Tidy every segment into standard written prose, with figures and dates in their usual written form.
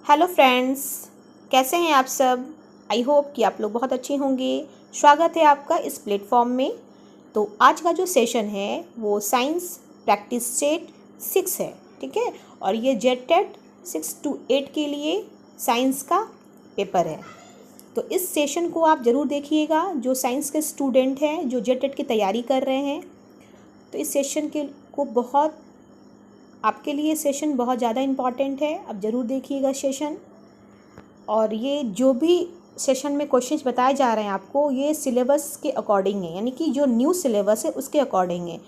Hello friends, कैसे हैं आप सब। आई होप कि आप लोग बहुत अच्छे होंगे। स्वागत है आपका इस प्लेटफॉर्म में। तो आज का जो सेशन है वो साइंस प्रैक्टिस सेट 6 है, ठीक है। और ये जेटेट 6 to 8 के लिए साइंस का पेपर है। तो इस सेशन को आप ज़रूर देखिएगा, जो साइंस के स्टूडेंट हैं जो जेटेट की तैयारी कर रहे हैं। तो इस सेशन के को बहुत आपके लिए सेशन बहुत ज़्यादा इम्पॉर्टेंट है। आप ज़रूर देखिएगा सेशन। और ये जो भी सेशन में क्वेश्चंस बताए जा रहे हैं आपको, ये सिलेबस के अकॉर्डिंग है, यानी कि जो न्यू सिलेबस है उसके अकॉर्डिंग है।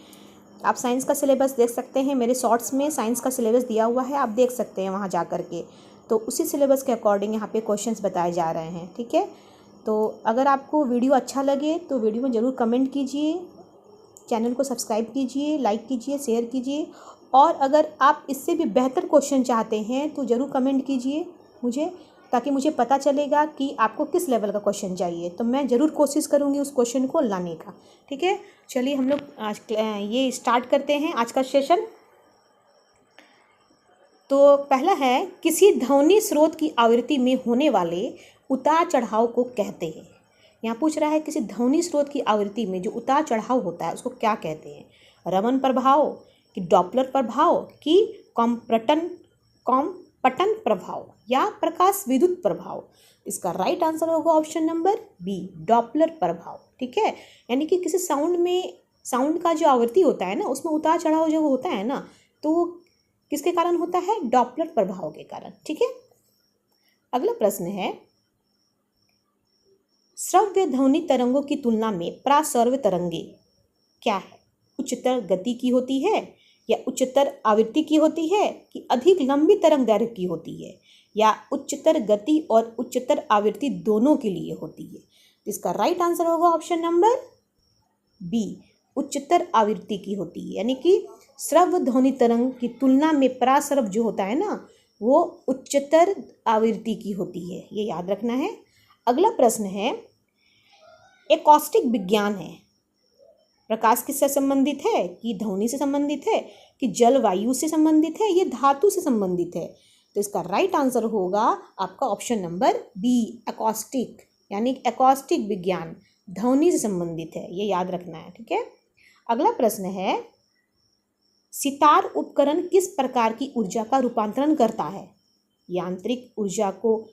आप साइंस का सिलेबस देख सकते हैं, मेरे शॉर्ट्स में साइंस का सिलेबस दिया हुआ है, आप देख सकते हैं वहाँ जा कर के। तो उसी सिलेबस के अकॉर्डिंग यहाँ पे क्वेश्चंस बताए जा रहे हैं, ठीक है। तो अगर आपको वीडियो अच्छा लगे तो वीडियो में ज़रूर कमेंट कीजिए, चैनल को सब्सक्राइब कीजिए, लाइक कीजिए, शेयर कीजिए। और अगर आप इससे भी बेहतर क्वेश्चन चाहते हैं तो ज़रूर कमेंट कीजिए मुझे, ताकि मुझे पता चलेगा कि आपको किस लेवल का क्वेश्चन चाहिए। तो मैं ज़रूर कोशिश करूँगी उस क्वेश्चन को लाने का, ठीक है। चलिए हम लोग आज ये स्टार्ट करते हैं आज का सेशन। तो पहला है, किसी ध्वनि स्रोत की आवृत्ति में होने वाले उतार चढ़ाव को कहते हैं। यहाँ पूछ रहा है किसी ध्वनि स्रोत की आवृत्ति में जो उतार चढ़ाव होता है उसको क्या कहते हैं। रमन प्रभाव, कि डॉपलर प्रभाव, कि कॉम्पटन प्रभाव, या प्रकाश विद्युत प्रभाव। इसका राइट आंसर होगा ऑप्शन नंबर बी, डॉपलर प्रभाव, ठीक है। यानी कि किसी साउंड का जो आवृत्ति होता है ना, उसमें उतार चढ़ाव जो होता है ना, तो वो किसके कारण होता है? डॉपलर प्रभाव के कारण, ठीक है। अगला प्रश्न है, श्रव्य ध्वनि तरंगों की तुलना में प्राश्रव्य तरंगे क्या है? उच्चतर गति की होती है, या उच्चतर आवृत्ति की होती है, कि अधिक लंबी तरंग दैर्घ्य की होती है, या उच्चतर गति और उच्चतर आवृत्ति दोनों के लिए होती है। इसका राइट आंसर होगा ऑप्शन नंबर बी, उच्चतर आवृत्ति की होती है। यानी कि श्रव्य ध्वनि तरंग की तुलना में प्राश्रव्य जो होता है ना, वो उच्चतर आवृत्ति की होती है, ये याद रखना है। अगला प्रश्न है, एकॉस्टिक विज्ञान है, प्रकाश किससे संबंधित है? कि ध्वनि से संबंधित है, कि जलवायु से संबंधित है, ये धातु से संबंधित है। तो इसका राइट आंसर होगा आपका ऑप्शन नंबर बी, एकॉस्टिक। यानी एकॉस्टिक विज्ञान ध्वनि से संबंधित है, ये याद रखना है, ठीक है। अगला प्रश्न है, सितार उपकरण किस प्रकार की ऊर्जा का रूपांतरण करता है? यांत्रिक ऊर्जा को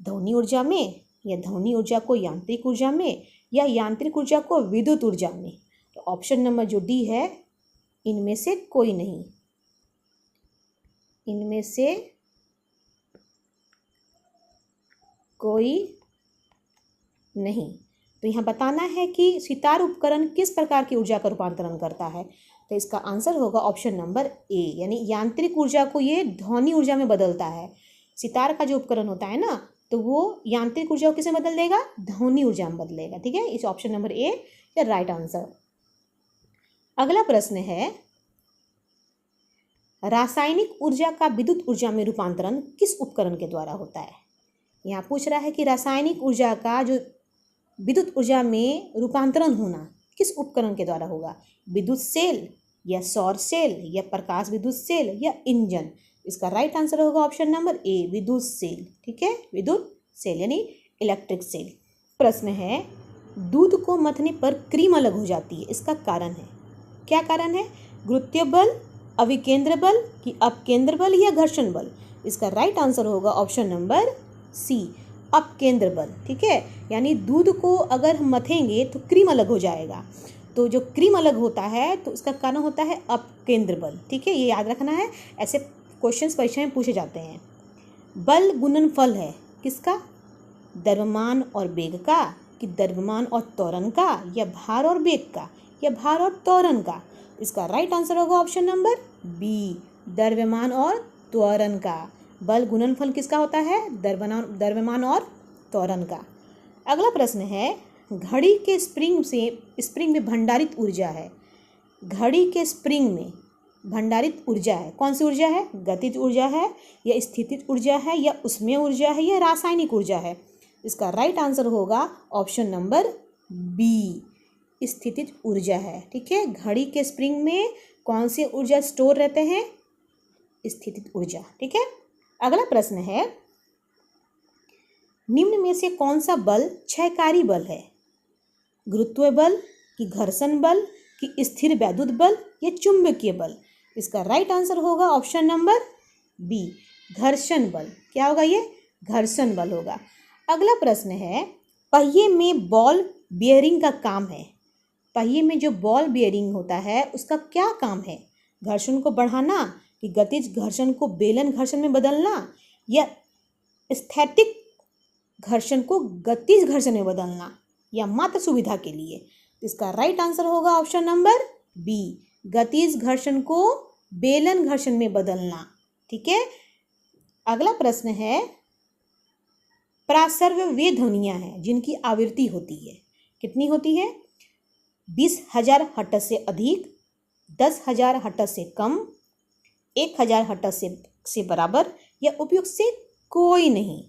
ध्वनि ऊर्जा में, या ध्वनि ऊर्जा को यांत्रिक ऊर्जा में, या यांत्रिक ऊर्जा को विद्युत ऊर्जा में। तो ऑप्शन नंबर जो डी है, इनमें से कोई नहीं, इनमें से कोई नहीं। तो यहाँ बताना है कि सितार उपकरण किस प्रकार की ऊर्जा का रूपांतरण करता है। तो इसका आंसर होगा ऑप्शन नंबर ए, यानी यांत्रिक ऊर्जा को ये ध्वनि ऊर्जा में बदलता है। सितार का जो उपकरण होता है ना, तो वो यांत्रिक ऊर्जा को किसे बदल देगा? ध्वनि ऊर्जा में बदलेगा, ठीक है। इस ऑप्शन नंबर ए या राइट आंसर। अगला प्रश्न है, रासायनिक ऊर्जा का विद्युत ऊर्जा में रूपांतरण किस उपकरण के द्वारा होता है? यहाँ पूछ रहा है कि रासायनिक ऊर्जा का जो विद्युत ऊर्जा में रूपांतरण होना किस उपकरण के द्वारा होगा? विद्युत सेल, या सौर सेल, या प्रकाश विद्युत सेल, या इंजन। इसका राइट आंसर होगा ऑप्शन नंबर ए, विद्युत सेल, ठीक है। विद्युत सेल यानी इलेक्ट्रिक सेल। प्रश्न है, दूध को मथने पर क्रीम अलग हो जाती है, इसका कारण है? क्या कारण है? गुरुत्वीय बल, अभिकेंद्र बल, कि अपकेंद्र बल, या घर्षण बल। इसका राइट आंसर होगा ऑप्शन नंबर सी, अपकेंद्र बल, ठीक है। यानी दूध को अगर हम मथेंगे तो क्रीम अलग हो जाएगा। तो जो क्रीम अलग होता है तो उसका कारण होता है अपकेंद्र बल, ठीक है। ये याद रखना है, ऐसे क्वेश्चंस परीक्षा में पूछे जाते हैं। बल गुणनफल है किसका? द्रव्यमान और वेग का, कि द्रव्यमान और त्वरण का, या भार और वेग का, या भार और त्वरण का। इसका राइट आंसर होगा ऑप्शन नंबर बी, द्रव्यमान और त्वरण का। बल गुणनफल किसका होता है? द्रव्यमान और त्वरण का। अगला प्रश्न है, घड़ी के स्प्रिंग में भंडारित ऊर्जा है। घड़ी के स्प्रिंग में भंडारित ऊर्जा है, कौन सी ऊर्जा है? गतिज ऊर्जा है, या स्थितिज ऊर्जा है, या उसमें ऊर्जा है, या रासायनिक ऊर्जा है। इसका राइट आंसर होगा ऑप्शन नंबर बी, स्थितिज ऊर्जा है, ठीक है। घड़ी के स्प्रिंग में कौन सी ऊर्जा स्टोर रहते हैं? स्थितिज ऊर्जा, ठीक है। अगला प्रश्न है, निम्न में से कौन सा बल क्षयकारी बल है? गुरुत्व बल कि घर्षण बल कि स्थिर वैद्युत बल या चुंबकीय बल? इसका राइट आंसर होगा ऑप्शन नंबर बी, घर्षण बल। क्या होगा ये? घर्षण बल होगा। अगला प्रश्न है, पहिए में बॉल बियरिंग का काम है। पहिए में जो बॉल बियरिंग होता है उसका क्या काम है? घर्षण को बढ़ाना कि गतिज घर्षण को बेलन घर्षण में बदलना या स्थैतिक घर्षण को गतिज घर्षण में बदलना या मात्र सुविधा के लिए? तो इसका राइट आंसर होगा ऑप्शन नंबर बी, गतिज घर्षण को बेलन घर्षण में बदलना। ठीक है। अगला प्रश्न है, प्रासर्व वे ध्वनियाँ हैं जिनकी आवृत्ति होती है। कितनी होती है? 20,000 हर्ट्ज से अधिक, 10,000 हर्ट्ज से कम, 1,000 हर्ट्ज से बराबर या उपयुक्त से कोई नहीं।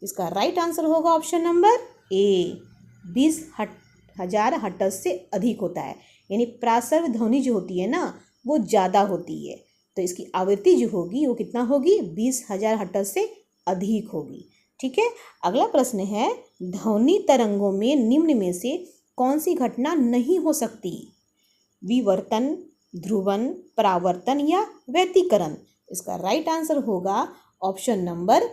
इसका राइट आंसर होगा ऑप्शन नंबर ए, 20,000 हर्ट्ज से अधिक होता है। यानी प्रासर्व ध्वनि जो होती है ना वो ज़्यादा होती है, तो इसकी आवृत्ति जो होगी वो कितना होगी? 20,000 हर्ट्ज से अधिक होगी। ठीक है। अगला प्रश्न है, ध्वनि तरंगों में निम्न में से कौन सी घटना नहीं हो सकती? विवर्तन, ध्रुवन, परावर्तन या व्यतिकरण? इसका राइट आंसर होगा ऑप्शन नंबर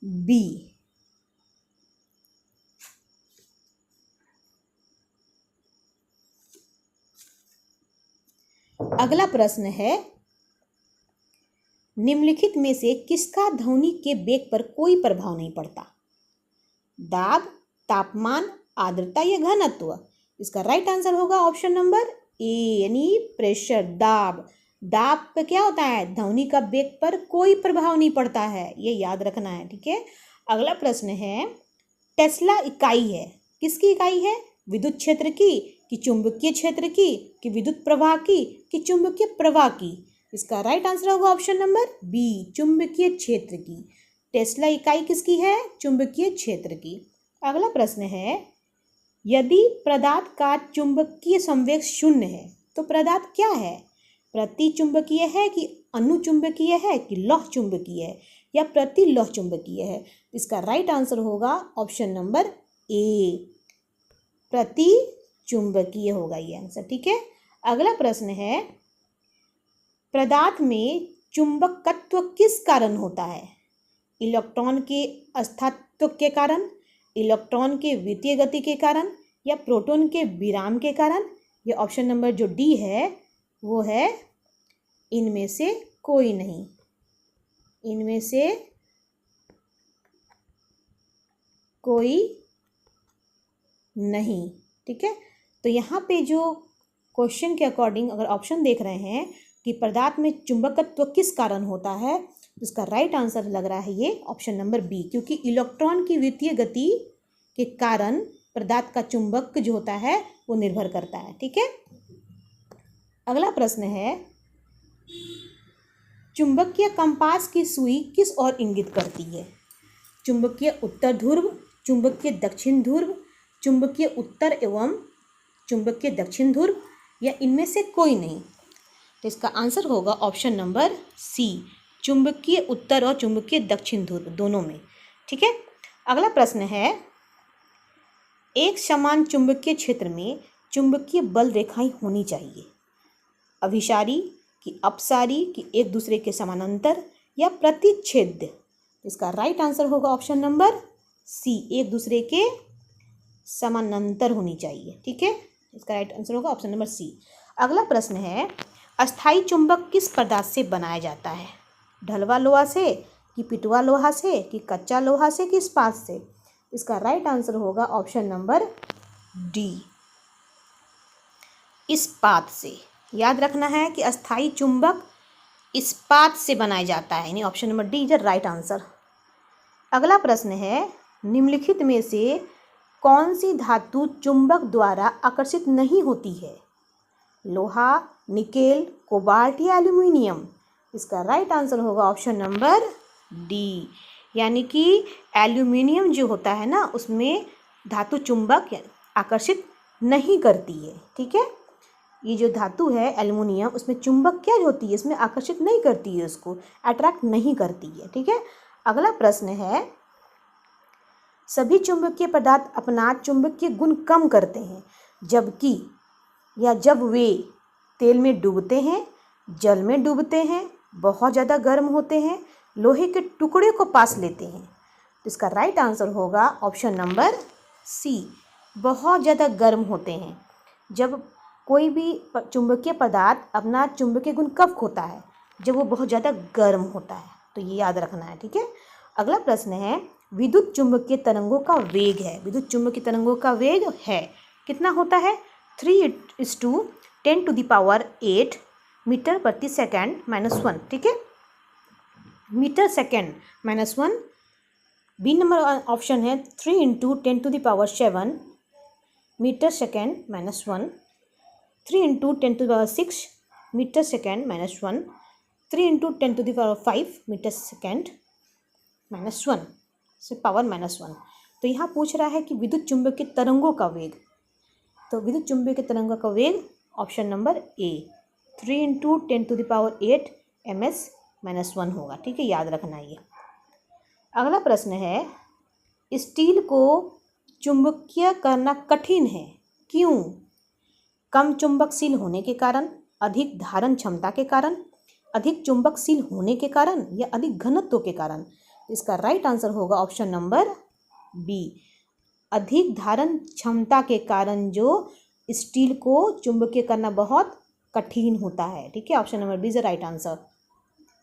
बी। अगला प्रश्न है, निम्नलिखित में से किसका ध्वनि के वेग पर कोई प्रभाव नहीं पड़ता? दाब, तापमान, आर्द्रता या घनत्व? इसका राइट आंसर होगा ऑप्शन नंबर ए, यानी प्रेशर, दाब। दाब पे क्या होता है? ध्वनि का वेग पर कोई प्रभाव नहीं पड़ता है, ये याद रखना है। ठीक है। अगला प्रश्न है, टेस्ला इकाई है, किसकी इकाई है? विद्युत क्षेत्र की कि चुंबकीय क्षेत्र की कि विद्युत प्रवाह की कि चुंबकीय प्रवाह की? इसका राइट आंसर होगा ऑप्शन नंबर बी, चुंबकीय क्षेत्र की। टेस्ला इकाई किसकी है? चुंबकीय क्षेत्र की। अगला प्रश्न है, यदि पदार्थ का चुंबकीय संवेग शून्य है तो पदार्थ क्या है? प्रतिचुंबकीय है कि अनुचुंबकीय है कि लौह चुंबकीय है या प्रतिलौह चुंबकीय है? इसका राइट आंसर होगा ऑप्शन नंबर ए, प्रतिचुंबकीय होगा ये आंसर। ठीक है। अगला प्रश्न है, पदार्थ में चुंबकत्व किस कारण होता है? इलेक्ट्रॉन के अस्थित्व के कारण, इलेक्ट्रॉन के वितीय गति के कारण या प्रोटॉन के विराम के कारण? ये ऑप्शन नंबर जो डी है वो है इनमें से कोई नहीं, इनमें से कोई नहीं। ठीक है। तो यहाँ पे जो क्वेश्चन के अकॉर्डिंग अगर ऑप्शन देख रहे हैं कि पदार्थ में चुंबकत्व किस कारण होता है, तो इसका राइट आंसर लग रहा है ये ऑप्शन नंबर बी, क्योंकि इलेक्ट्रॉन की वितीय गति के कारण पदार्थ का चुंबक जो होता है वो निर्भर करता है। ठीक है। अगला प्रश्न है, चुंबकीय कंपास की सुई किस ओर इंगित करती है? चुंबकीय उत्तर ध्रुव, चुंबकीय दक्षिण ध्रुव, चुंबकीय उत्तर एवं चुंबकीय दक्षिण ध्रुव या इनमें से कोई नहीं? तो इसका आंसर होगा ऑप्शन नंबर सी, चुंबकीय उत्तर और चुंबकीय दक्षिण ध्रुव दोनों में। ठीक है। अगला प्रश्न है, एक समान चुंबकीय क्षेत्र में चुंबकीय बल रेखाएं होनी चाहिए, अभिसारी कि अपसारी कि एक दूसरे के समानांतर या प्रतिच्छेद? इसका राइट आंसर होगा ऑप्शन नंबर सी, एक दूसरे के समानांतर होनी चाहिए। ठीक है। इसका राइट आंसर होगा ऑप्शन नंबर सी। अगला प्रश्न है, अस्थायी चुंबक किस पदार्थ से बनाया जाता है? ढलवा लोहा से कि पिटवा लोहा से कि कच्चा लोहा से कि इस्पात से? इसका राइट आंसर होगा ऑप्शन नंबर डी, इस्पात से। याद रखना है कि अस्थायी चुंबक इस्पात से बनाया जाता है, यानी option number D is the right answer. अगला प्रश्न है, निम्नलिखित में से कौन सी धातु चुंबक द्वारा आकर्षित नहीं होती है? लोहा, निकेल, कोबाल्ट या एल्यूमिनियम? इसका राइट आंसर होगा ऑप्शन नंबर डी, यानी कि एल्यूमिनियम जो होता है ना उसमें धातु चुंबक आकर्षित नहीं करती है। ठीक है। ये जो धातु है एल्युमिनियम, उसमें चुंबक क्या होती है, इसमें आकर्षित नहीं करती है, उसको अट्रैक्ट नहीं करती है। ठीक है, अगला प्रश्न है, सभी चुंबकीय पदार्थ अपना चुंबकीय गुण कम करते हैं जबकि या जब वे तेल में डूबते हैं, जल में डूबते हैं, बहुत ज़्यादा गर्म होते हैं, लोहे के टुकड़े को पास लेते हैं। तो इसका राइट आंसर होगा ऑप्शन नंबर सी, बहुत ज़्यादा गर्म होते हैं। जब कोई भी चुंबकीय पदार्थ अपना चुंबकीय गुण कब खोता है, जब वो बहुत ज़्यादा गर्म होता है, तो ये याद रखना है। ठीक है, अगला प्रश्न है, विद्युत चुंबकीय तरंगों का वेग है, विद्युत चुंबकीय तरंगों का वेग है कितना होता है, 3×10⁸ मीटर प्रति सेकंड -1। ठीक है, metre second -1। B number option है 3×10⁷ metre second -1, 3×10⁶ metre second -1, 3×10⁵ metre second -1 से पावर -1। तो यहाँ पूछ रहा है कि विद्युत चुंबकीय तरंगों का वेग, तो विद्युत चुंबकीय तरंगों का वेग ऑप्शन नंबर ए 3×10⁸ ms-1 होगा। ठीक है, याद रखना ये। अगला प्रश्न है, स्टील को चुंबकीय करना कठिन है, क्यों? कम चुंबकशील होने के कारण, अधिक धारण क्षमता के कारण, अधिक चुंबकशील होने के कारण या अधिक घनत्व के कारण। इसका राइट आंसर होगा ऑप्शन नंबर बी, अधिक धारण क्षमता के कारण जो स्टील को चुंबकीय करना बहुत कठिन होता है। ठीक है, option number B is the right answer.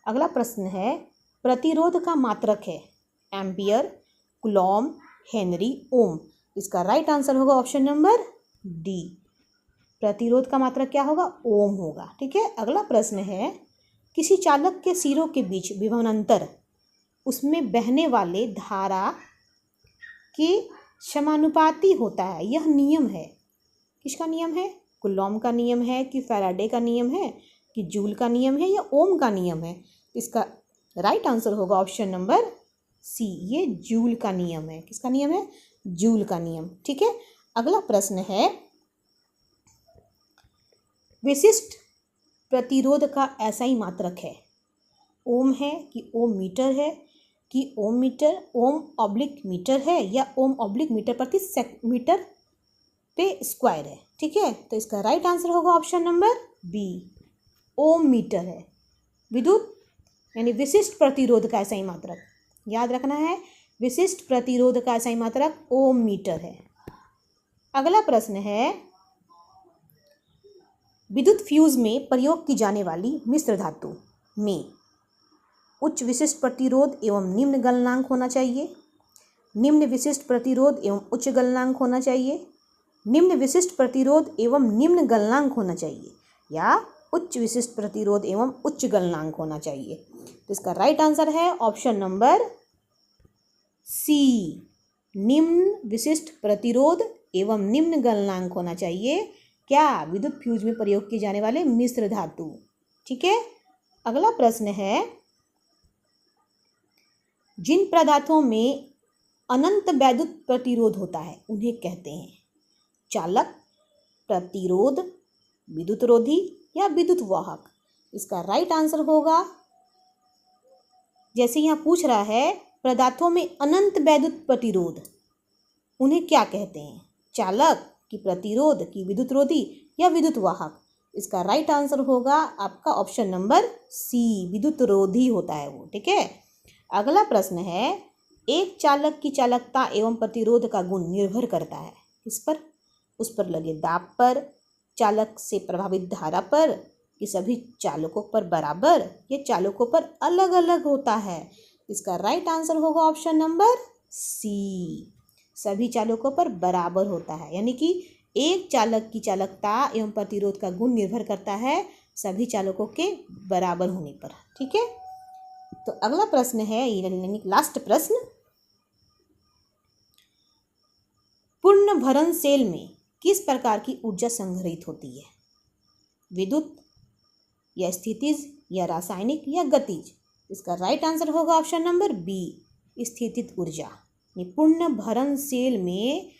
अगला प्रश्न है, प्रतिरोध का मात्रक है एम्पियर, कूलॉम, हेनरी, ओम। इसका राइट आंसर होगा ऑप्शन नंबर डी, प्रतिरोध का मात्रक क्या होगा, ओम होगा। ठीक है, अगला प्रश्न है, किसी चालक के सिरों के बीच विभवांतर उसमें बहने वाले धारा के समानुपाती होता है, यह नियम है, किसका नियम है, कूलॉम का नियम है कि फैराडे का नियम है कि जूल का नियम है या ओम का नियम है। इसका राइट आंसर होगा ऑप्शन नंबर सी, ये जूल का नियम है। किसका नियम है, जूल का नियम। ठीक है, अगला प्रश्न है, विशिष्ट प्रतिरोध का SI मात्रक है, ओम है कि ओम मीटर है कि ओम मीटर, ओम ऑब्लिक मीटर है या ओम ऑब्लिक मीटर प्रति मीटर पे स्क्वायर है। ठीक है, तो इसका राइट आंसर होगा ऑप्शन नंबर बी, ओम मीटर है। विद्युत यानी विशिष्ट प्रतिरोध का SI मात्रक याद रखना है, विशिष्ट प्रतिरोध का SI मात्रक ओम मीटर है। अगला प्रश्न है, विद्युत फ्यूज में प्रयोग की जाने वाली मिश्र धातु में उच्च विशिष्ट प्रतिरोध एवं निम्न गलनांक होना चाहिए, निम्न विशिष्ट प्रतिरोध एवं उच्च गलनांक होना चाहिए, निम्न विशिष्ट प्रतिरोध एवं निम्न गलनांक होना चाहिए या उच्च विशिष्ट प्रतिरोध एवं उच्च गलनांक होना चाहिए। तो इसका राइट आंसर है ऑप्शन नंबर सी, निम्न विशिष्ट प्रतिरोध एवं निम्न गलनांक होना चाहिए। क्या, विद्युत फ्यूज में प्रयोग किए जाने वाले मिश्र धातु। ठीक है, अगला प्रश्न है, जिन पदार्थों में अनंत वैद्युत प्रतिरोध होता है उन्हें कहते हैं चालक, प्रतिरोध, विद्युत रोधी या विद्युत वाहक। इसका राइट आंसर होगा, जैसे यहाँ पूछ रहा है पदार्थों में अनंत वैद्युत प्रतिरोध उन्हें क्या कहते हैं, चालक कि प्रतिरोध कि विद्युत रोधी या विद्युत वाहक। इसका राइट आंसर होगा आपका ऑप्शन नंबर सी, विद्युत रोधी होता है वो। ठीक है, अगला प्रश्न है, एक चालक की चालकता एवं प्रतिरोध का गुण निर्भर करता है किस पर, उस पर लगे दाब पर, चालक से प्रभावित धारा पर, कि सभी चालकों पर बराबर या चालकों पर अलग अलग होता है। इसका राइट आंसर होगा ऑप्शन नंबर सी, सभी चालकों पर बराबर होता है, यानी कि एक चालक की चालकता एवं प्रतिरोध का गुण निर्भर करता है सभी चालकों के बराबर होने पर। ठीक है, तो अगला प्रश्न है, यानी लास्ट प्रश्न, पूर्ण भरण सेल में किस प्रकार की ऊर्जा संग्रहित होती है, विद्युत या स्थितिज या रासायनिक या गतिज। इसका राइट आंसर होगा ऑप्शन नंबर बी, स्थितिज ऊर्जा। पूर्ण भरण सेल में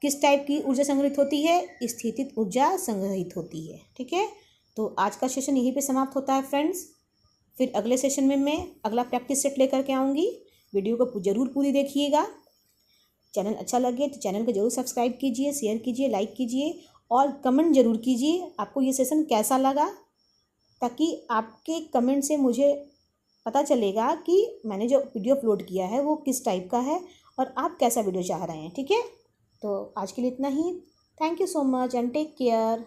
किस टाइप की ऊर्जा संग्रहित होती है? स्थितिज ऊर्जा संग्रहित होती है। ठीक है, तो आज का सेशन यहीं पे समाप्त होता है फ्रेंड्स। फिर अगले सेशन में मैं अगला प्रैक्टिस सेट लेकर के आऊँगी। वीडियो को ज़रूर पूरी देखिएगा। चैनल अच्छा लगे तो चैनल को ज़रूर सब्सक्राइब कीजिए, शेयर कीजिए, लाइक कीजिए और कमेंट ज़रूर कीजिए आपको ये सेशन कैसा लगा, ताकि आपके कमेंट से मुझे पता चलेगा कि मैंने जो वीडियो अपलोड किया है वो किस टाइप का है और आप कैसा वीडियो चाह रहे हैं। ठीक है, तो आज के लिए इतना ही। Thank you so much and take care.